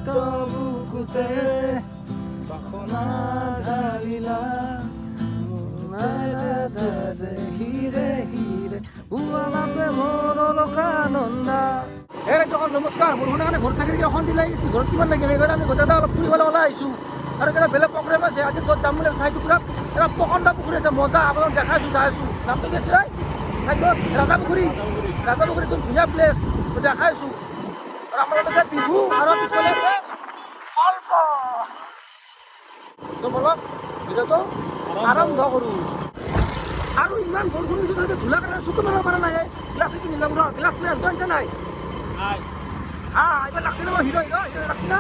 বুকুতে বাসনা ঢালিলা হিৰে হিৰে নমস্কাৰ বৰষুণৰ কাৰণে ঘৰত থাকি অশান্তি লাগিছে ঘৰত কিমান লাগিব সেইকাৰণে আমি গোটেই অলপ ফুৰিবলৈ ওলাই আহিছোঁ আৰু এটা বেলেগ প্ৰগ্ৰেম আছে আজি য'ত যাম বুলি ঠাইটো পুৰা এটা প্ৰকাণ্ড পুখুৰী আছে মজা আপোনাক দেখাইছোঁ যাই আছোঁ নামটো কি আছে ঠাইটো ৰাজা পুখুৰী একদম ধুনীয়া প্লেচ দেখাইছোঁ আৰু আমাৰ আছে বিহু আৰু পিছফালে আছে কল্প তো বলক ভিডিঅ'টো আৰম্ভ কৰোঁ আৰু ইমান বৰষুণ দিছোঁ তাতে ধূলা কাৰণে চকু মাৰিব পৰা নাই গ্লাছ এইটো নিলাম ৰ গ্লাছ মেন তই আনিছা নাই এইবাৰ লাগছে ন হিৰ' লাগছে না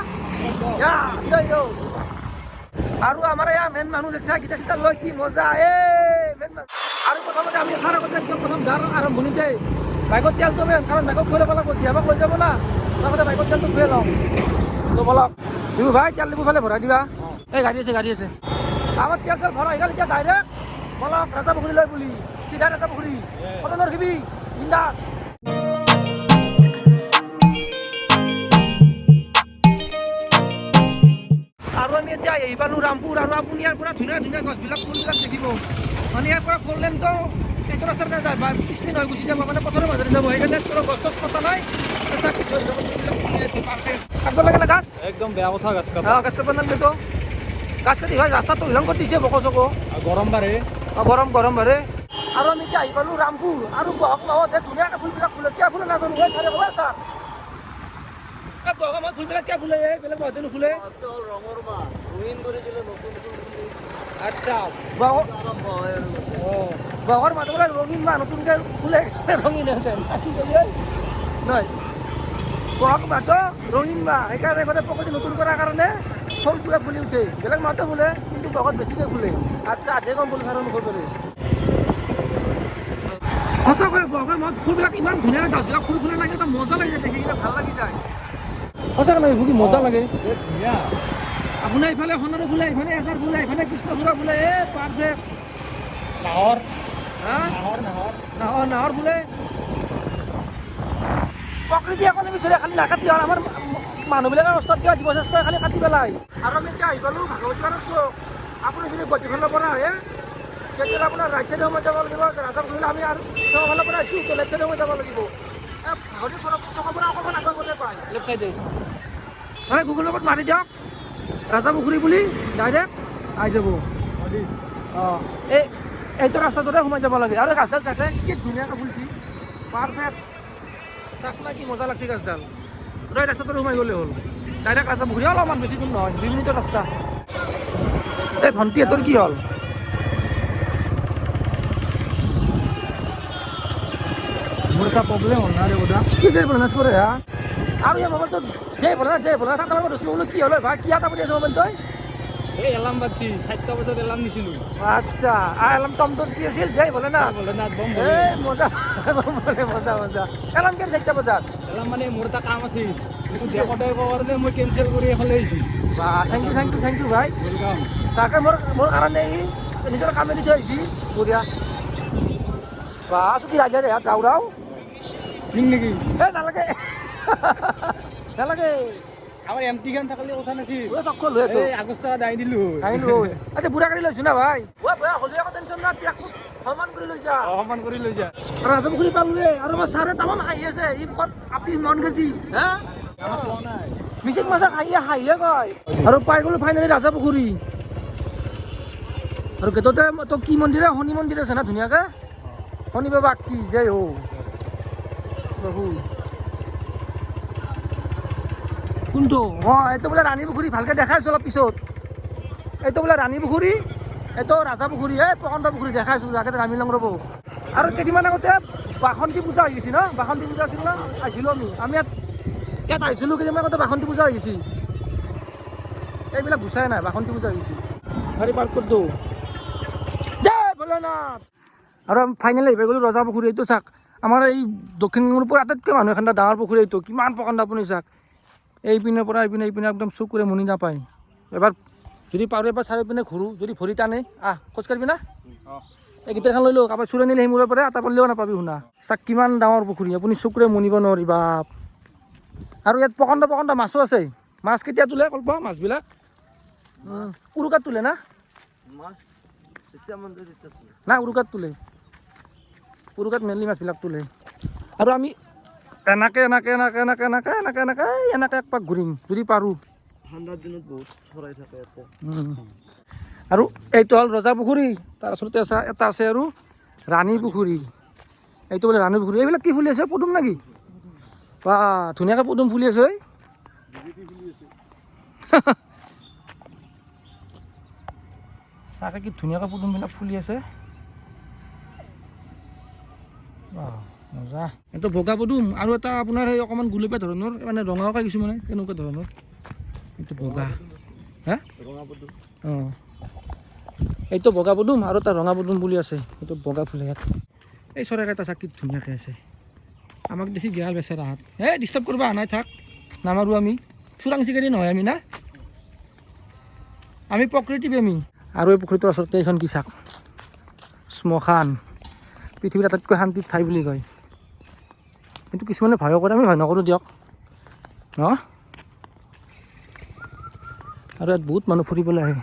হিৰ' আৰু আমাৰ ইয়াৰ মেইন মানুহ দেখিছা গীতা চিতা লৈ কি মজা মেইন মানুহ আৰু প্ৰথমতে আমি এখাৰ আগতে একদম প্ৰথম যাৰ আৰম্ভণিতে বাইকত তেলটো মেইন কাৰণ বাইকত খুৱাই ল'ব লাগিব দিয়াবাক লৈ যাব না তাৰপৰা বাইকত তেলটো খুৱাই লওঁ তো বলক দিবু ভাই তেল দিবু ফালে ভৰাই দিবা এই গাড়ী আছে আমাৰ তেল চেল ভৰাই গ'ল এতিয়া ডাইৰেক্ট বলক ৰাজা পুখুৰী লৈ বুলি চিধা ৰাজা পুখুৰী কত নৰখিবি বিন্দাছ আৰু আমি এতিয়া আহি পালোঁ ৰামপুৰ আৰু আপুনি ইয়াৰ পৰা ধুনীয়া ধুনীয়া গছবিলাক ফুলবিলাক দেখিব মানে ইয়াৰ পৰা ফ'ৰ লেনটো এইটো ৰাস্তাত নাযায় বা পিছপিন হৈ গুচি যাব মানে পথৰৰ মাজতে যাব সেইকাৰণে গছ চছ কটা নাই কাটব লাগে না গাছ একদম বেয়া কথা গাছ কাটা গাছ কাটব নালাগেতো গাছ কাটি ভাই ৰাস্তাটো হিলং কৰি দিছে বক চক গৰম বাঢ়ে গৰম বাঢ়ে আৰু আমি এতিয়া আহি পালোঁ ৰামপুৰ আৰু বহাগ মাহত ধুনীয়াকৈ ফুলবিলাক ফুলে কিয় ফুলে নাজানো ছাৰে ক'বা ছাৰ বহাগ মাহত ফুলবিলাক কিয় ফুলে বেলেগ মাহতে নুফুলে ৰঙৰ মাহ ৰঙীন কৰি দিলে নতুন আচ্ছা বহাগৰ মাহটো বোলে ৰঙীন মাহ নতুনকৈ ফুলে ৰঙীন নহয় বহাগ মাহটো ৰঙীন মাহ সেইকাৰণে গোটেই প্ৰকৃতি নতুন কৰাৰ কাৰণে ফুলবিলাক ফুলি উঠে বেলেগ মাহতো ফুলে কিন্তু বহাগত বেছিকৈ ফুলে আচ্ছা আজিয়ে গম ফুল কাৰণ নকৰিব সঁচাকৈ বহাগৰ মাহত ফুলবিলাক ইমান ধুনীয়া গছবিলাক ফুল ফুলে লাগে এটা মজা লাগি যায় দেখি কিনে ভাল লাগি যায় সঁচাকৈ লাগে ফুলি মজা লাগে ধুনীয়া আপোনাৰ ইফালে সোণাৰু ফুলে ইফালে এজাৰ ফুলে ইফালে কৃষ্ণচূড়া ফুলে পাৰফেক্ট নাহৰ ফুলে প্ৰকৃতি একো নিবিচাৰে খালি নাকাটি হ'ল আমাৰ মানুহবিলাকৰ ৰাস্তাত কিয় জীৱ চেষ্টাই খালি কাটি পেলাই আৰু আমি এতিয়া আহি পালোঁ ভাগৱতী পাৰৰ চক আপুনি যদি গুৱাহাটীখনৰ পৰা আহে তেতিয়া আপোনাৰ ৰাইট চাইডে সময় যাব লাগিব ৰাজা পুখুৰীলৈ আমি আৰু চকফালৰ পৰা আহিছোঁ তো লেফ্ট চাইডে সময় যাব লাগিব ভাগৱতী চকৰ পৰা অকণমান আগত গ'লে পায় লেফ্ট চাইডে মানে গুগল মেপত মাৰি দিয়ক ৰাজা পুখুৰী বুলি ডাইৰেক্ট আহি যাব অঁ এইটো ৰাস্তাটোতে সোমাই যাব লাগে আৰু গাছডাল চাকে কি ধুনীয়াকৈ ফুলছি পাৰফেক্ট চাক না কি মজা লাগছে গাছডাল এই ৰাস্তাটোতে সোমাই গ'লে হ'ল ডাইৰেক্ট ৰাজা পুখুৰী অলপমান বেছি দূৰ নহয় 2 মিনিটৰ ৰাস্তা এই ভণ্টিহঁতৰ কি হ'ল মোৰ এটা প্ৰব্লেম হ'ল না ৰে বোধা কি যায় বলে নাচ কৰে হা আৰু এই মোবাইলটো জয় বলে না তাৰ লগত বোলো কি হ'ল ভাই কি এটা কৰি আছে মোবাইলটো এই এলাৰ্ম বাজছি 7টা বজাত এলাৰ্ম দিছিলোঁ আচ্ছা এলাৰ্ম টমটম কি আছিল জয় বলে না বম মজা এলাৰ্ম কেন 7টা বজাত এলাৰ্ম মানে মোৰ এটা কাম আছিল কিন্তু দেখোঁতে কাৰণে মই কেনচেল কৰি এইফালে আহিছোঁ বা থেংক ইউ ভাই ৱেলকাম চাকে মোৰ কাৰণে নিজৰ কামে দি থৈ আহিছি বঢ়িয়া বা আছোঁ কি ৰাজা ৰে ৰাও ঠিক নেকি নালাগে আমাৰ এমটি গান থাকিলে কথা নাছিল চকল হৈ এই আগষ্ট দাই দিলোঁ আচ্ছা বুঢ়া গাড়ী লৈছোঁ না ভাই হ'লে আকৌ টেনশ্যন নাই পিয়াকটো সন্মান কৰি লৈ যা সন্মান কৰি লৈ যা ৰাজা পুখুৰী পালোঁৱে আৰু আমাৰ ছাৰে তামাম হাঁহি আছে ই ক'ত আপি মন খাইছি হা মিচিক মাছা হাঁহিয়ে কয় আৰু পাই গ'লোঁ ফাইনেলি ৰাজা পুখুৰী আৰু গেটতে তো কি মন্দিৰ শনি মন্দিৰ আছে না ধুনীয়াকৈ শনি বাবা কি জয় হৌ বাবু কোনটো এইটো বোলে ৰাণী পুখুৰী ভালকৈ দেখাইছোঁ অলপ পিছত এইটো বোলে ৰাণী পুখুৰী এইটো ৰাজা পুখুৰী প্ৰকাণ্ড পুখুৰী দেখাইছোঁ জাগাতে নামি লওঁ ৰ'ব আৰু কেইদিনমান আগতে বাসন্তী পূজা হৈ গৈছে ন বাসন্তী পূজা আছিল ন আহিছিলোঁ আমি ইয়াত আহিছিলোঁ কেইদিনমান আগতে বাসন্তী পূজা হৈ গৈছে এইবিলাক গুচাই নাই বাসন্তী পূজা হৈ গৈছে গাড়ী পাৰ্ক কৰতো জয় ভোলেনাথ আৰু আমি ফাইনেলি আহি পাই গ'লোঁ ৰজা পুখুৰী এইটো চাওক আমাৰ এই দক্ষিণ পৰা আটাইতকৈ মানুহ এখন ডাঙৰ পুখুৰী এইটো কিমান প্ৰকাণ্ড আপুনি চাওক এইপিনৰ পৰা এইপিনে একদম চকুৰে মনি নাপায় এবাৰ যদি পাৰোঁ এবাৰ চাৰিওপিনে ঘূৰোঁ যদি ভৰি টানে খোজকাঢ়িবি না এই গীটাৰখন লৈ লওঁ কাৰোবাৰ চুৰে নিলে সেই মূৰৰ পৰা এটা পৰলেও নাপাবি শুনা চাওক কিমান ডাঙৰ পুখুৰী আপুনি চকুৰে মনিব নোৱাৰি বাপ আৰু ইয়াত প্ৰকাণ্ড মাছো আছে মাছ কেতিয়া তোলে কল্প মাছবিলাক উৰুকাত তোলে না না উৰুকাত তোলে উৰুকাত মেলি মাছবিলাক তোলে আৰু আমি এনেকে একপাক ঘূৰিম যদি পাৰোঁ ঠাণ্ডাৰ দিনত বহুত চৰাই থাকে ইয়াতে আৰু এইটো হ'ল ৰজা পুখুৰী তাৰ ওচৰতে এটা আছে আৰু ৰাণী পুখুৰী এইটো বোলে ৰাণী পুখুৰী এইবিলাক কি ফুলি আছে পদুম নেকি বা ধুনীয়াকৈ পদুম ফুলি আছে ঐ চাকে কি ধুনীয়াকৈ পদুমবিলাক ফুলি আছে মজা এইটো বগা পদুম আৰু এটা আপোনাৰ সেই অকণমান গুলপীয়া ধৰণৰ মানে ৰঙাকৈ কিছুমানে তেনেকুৱা ধৰণৰ এইটো বগা হা অঁ এইটো বগা পদুম আৰু এটা ৰঙা পদুম বুলি আছে এইটো বগা ফুলে ইয়াত এই চৰাইকেইটা চাকি ধুনীয়াকৈ আছে আমাক দেখি গেল বেচেৰা হাত ডিষ্টাৰ্ব কৰিব অহা নাই থাক নামাৰোঁ আমি চোৰাং চিকাৰী নহয় আমি না আমি প্ৰকৃতি প্ৰেমী আৰু এই পুখুৰীটোৰ ওচৰতে এইখন কি চাক শ্মশান পৃথিৱীৰ আটাইতকৈ শান্তিৰ ঠাই বুলি কয় কিন্তু কিছুমানে ভয় কৰে আমি ভয় নকৰোঁ দিয়ক ন আৰু ইয়াত বহুত মানুহ ফুৰিবলৈ আহে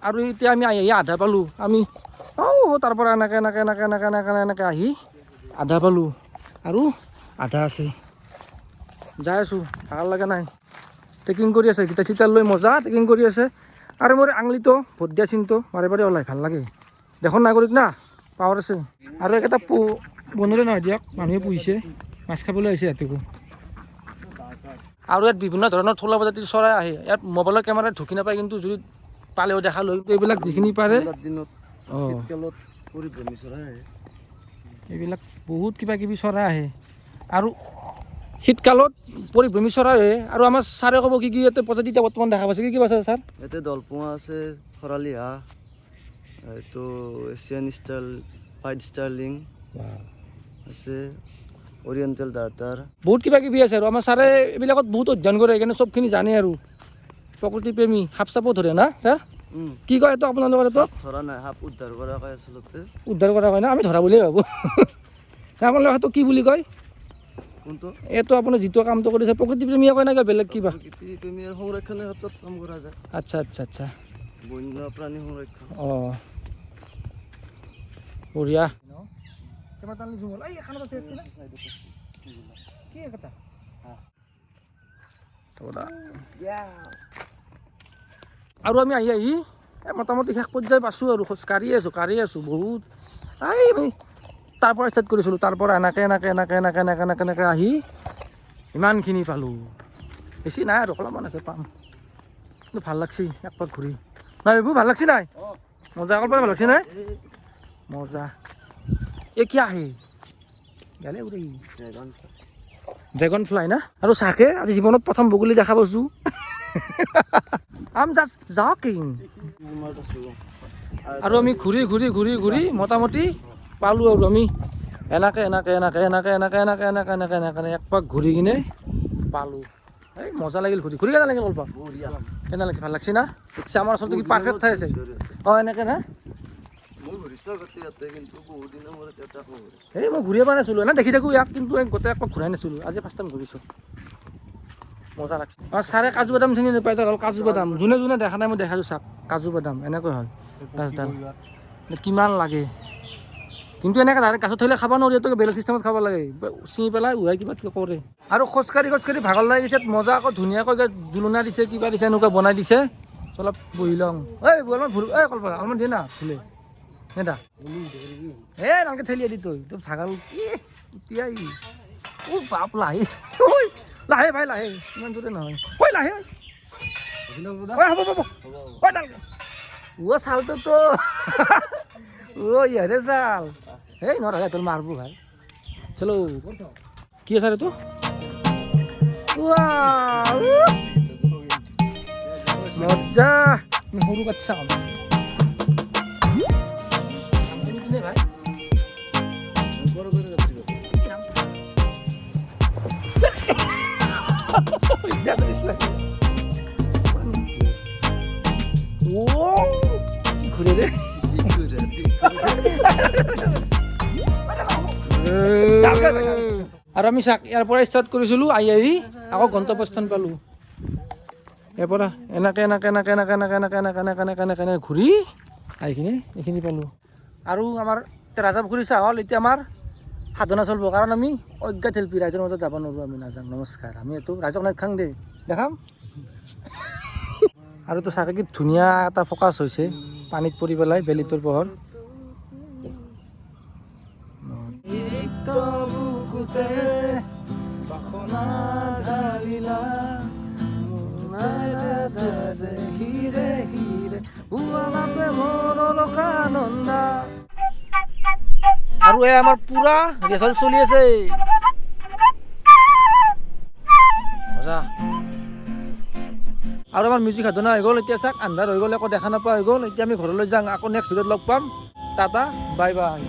আৰু এতিয়া আমি আহি আধা পালোঁ আমি তাৰ পৰা এনেকৈ আহি আধা পালোঁ আৰু আধা আছে যাই আছোঁ ভাল লগা নাই ট্ৰেকিং কৰি আছে গীটাৰ চিটাৰ লৈ মজা ট্ৰেকিং কৰি আছে আৰু মোৰ আঙুলিটো ভোট দিয়া চিনটো বাৰে বাৰে ওলাই ভাল লাগে দেশৰ নাগৰিক না পাৱাৰ আছে আৰু এটা বনৰে নহয় দিয়ক মানুহে পুহিছে মাছ খাবলৈ আহিছে ৰাতিপুৱা আৰু ইয়াত বিভিন্ন ধৰণৰ থলুৱা প্ৰজাতিৰ চৰাই আহে ইয়াত মোবাইলৰ কেমেৰাত ঢুকি নাপায় কিন্তু যদি পালেও দেখা লৈ এইবিলাক যিখিনি পাৰে এইবিলাক বহুত কিবা কিবি চৰাই আহে আৰু শীতকালত পৰিভ্ৰমী চৰাই আহে আৰু আমাৰ ছাৰে ক'ব কি কি ইয়াতে প্ৰজাতি এতিয়া বৰ্তমান দেখা পাইছে কি আছে ছাৰ ইয়াতে দলপুঙা আছে খৰালি হাঁহ এইটো এছিয়ান হোৱাইট ষ্টাৰ্লিং আছে অৰিয়েণ্টেল ডাৰ্টাৰ বহুত কিবা কিবি আছে আৰু আমাৰ ছাৰে এইবিলাকত বহুত অধ্যয়ন কৰে সেইকাৰণে চবখিনি জানে আৰু প্ৰকৃতি প্ৰেমী সাপ চাপো ধৰে না ছাৰ কি কয় এইটো আপোনালোকৰ এইটো ধৰা নাই সাপ উদ্ধাৰ কৰা কয় আচলতে উদ্ধাৰ কৰা হয় না আমি ধৰা বুলিয়ে ভাবোঁ আপোনালোকৰ সেইটো কি বুলি কয় কোনটো এইটো আপুনি যিটো কামটো কৰিছে প্ৰকৃতি প্ৰেমীয়ে কয় না বেলেগ কিবা প্ৰকৃতি প্ৰেমীৰ সংৰক্ষণৰ ক্ষেত্ৰত কাম কৰা যায় আচ্ছা বন্য প্ৰাণী সংৰক্ষণ অঁ বঢ়িয়া আৰু আমি আহি মোটামুটি শেষ পৰ্যায় পাইছোঁ আৰু খোজ কাঢ়ি আছোঁ বহুত আমি তাৰ পৰা ষ্টাৰ্ট কৰিছিলোঁ তাৰ পৰা এনেকৈ আহি ইমানখিনি পালোঁ বেছি নাই আৰু অলপমান আছে পাম কিন্তু ভাল লাগছি একপাক ঘূৰি নাই এইবোৰ ভাল লাগছি নাই মজা অকল ভাল লাগছি নাই মজা এই কি আহে গেলে উৰি ড্ৰেগন ফ্লাই না আৰু চাকে আজি জীৱনত প্ৰথম বগলী দেখা পাইছোঁ আম জাষ্ট জকিং আৰু আমি ঘূৰি মোটামুটি পালোঁ আৰু আমি এনেকৈ একপাক ঘূৰি কিনে পালোঁ এই মজা লাগিল ঘূৰি কেনে লাগিল কল্পা কেনে লাগিছে ভাল লাগছে না দেখছি আমাৰ ওচৰতে কি পাৰফেক্ট ঠাই আছে অঁ এনেকৈ না এই মই ঘূৰিয়ে পোৱা নাছিলোঁ না দেখি থাকোঁ ইয়াক কিন্তু গোটেই একপাক ঘূৰাই নাছিলোঁ আজি ফাৰ্ষ্ট টাইম ঘূৰিছোঁ মজা লাগছে অঁ ছাৰে কাজু বাদাম চিনি নাপায় তাৰ হ'ল কাজু বাদাম যোনে দেখা নাই মই দেখাইছোঁ চাওক কাজু বাদাম এনেকৈ হয় গাছডাল কিমান লাগে কিন্তু এনেকৈ ডাইৰেক্ট গাছত থ'লে খাব নোৱাৰি এইটো বেলেগ চিষ্টেমত খাব লাগে চিঙি পেলাই উহাই কিবা কৰে আৰু খোজকাঢ়ি ভাগৰ লাগি দিছে মজা আকৌ ধুনীয়াকৈ জুলনা দিছে কিবা দিছে এনেকুৱা বনাই দিছে অলপ বহি লওঁ অলপমান ভুল কল্পা অলপমান দিয়ে না ভুলে নেদা নালকে ঠেলিয়ে দি তই ভাগৰ কি এতিয়াই বাপ লাহে ভাই লাহে ইমান জোৰে নহয় লাহে চালটোতো ইয়াৰে চাল এই নৰা তোৰ মাৰবো ভাই চলো কি আছে এইটো মজা সৰু বাচ্চা ভাই ঘুৰে ৰে আৰু আমি চাক ইয়াৰ পৰা ষ্টাৰ্ট কৰিছিলোঁ আহি আকৌ গন্তব্যস্থান পালোঁ। ইয়াৰ পৰা এনেকৈ ঘূৰি আহিখিনি এইখিনি পালোঁ। আৰু আমাৰ ৰাজা পুখুৰী চাহ হ'ল এতিয়া আমাৰ সাধনা চলিব, কাৰণ আমি অজ্ঞাত শিল্পী ৰাইজৰ মাজত যাব নোৱাৰোঁ, আমি নাযাওঁ। নমস্কাৰ, আমি এইটো ৰাইজক নাখাং দেই, দেখাম। আৰু তো চাগে কি ধুনীয়া এটা ফকাচ হৈছে পানীত পৰি পেলাই বেলিটোৰ পোহৰ। আৰু এই আমাৰ পুৰা ৰিহাৰ্চেল চলি আছে। আৰু আমাৰ মিউজিক সাধনা হৈ গ'ল। এতিয়া চাওক আন্ধাৰ হৈ গ'ল, একো দেখা নাপোৱা হৈ গ'ল। এতিয়া আমি ঘৰলৈ যাওঁ, আকৌ নেক্সট ভিডিঅ'ত লগ পাম। Tata bye bye.